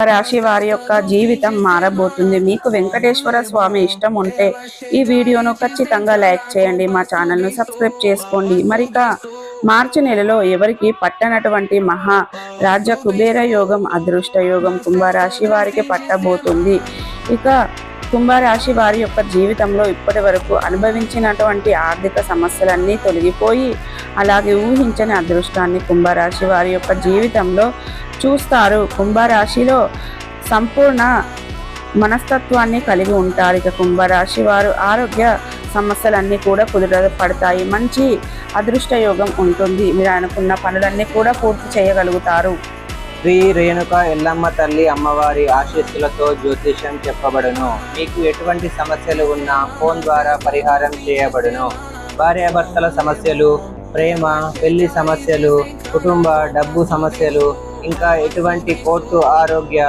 రాశి వారి యొక్క జీవితం మారబోతుంది. మీకు వెంకటేశ్వర స్వామి ఇష్టం ఉంటే ఈ వీడియోను ఖచ్చితంగా లైక్ చేయండి, మా ఛానల్ను సబ్స్క్రైబ్ చేసుకోండి. మరిక మార్చి నెలలో ఎవరికి పట్టనటువంటి మహా రాజ్య కుబేర యోగం, అదృష్ట యోగం కుంభరాశి వారికి పట్టబోతుంది. ఇక కుంభరాశి వారి యొక్క జీవితంలో ఇప్పటి వరకు అనుభవించినటువంటి ఆర్థిక సమస్యలన్నీ తొలగిపోయి అలాగే ఊహించని అదృష్టాన్ని కుంభరాశి వారి యొక్క జీవితంలో చూస్తారు. కుంభరాశిలో సంపూర్ణ మనస్తత్వాన్ని కలిగి ఉంటారు. ఇక కుంభరాశి వారు ఆరోగ్య సమస్యలన్నీ కూడా కుదుటపడతాయి. మంచి అదృష్ట యోగం ఉంటుంది. మీరు అనుకున్న పనులన్నీ కూడా పూర్తి చేయగలుగుతారు. శ్రీ రేణుక ఎల్లమ్మ తల్లి అమ్మవారి ఆశీస్సులతో జ్యోతిష్యం చెప్పబడును. మీకు ఎటువంటి సమస్యలు ఉన్నా ఫోన్ ద్వారా పరిహారం చేయబడును. భార్యాభర్తల సమస్యలు, ప్రేమ, పెళ్లి సమస్యలు, కుటుంబ డబ్బు సమస్యలు, ఇంకా ఎటువంటి కోర్టు, ఆరోగ్య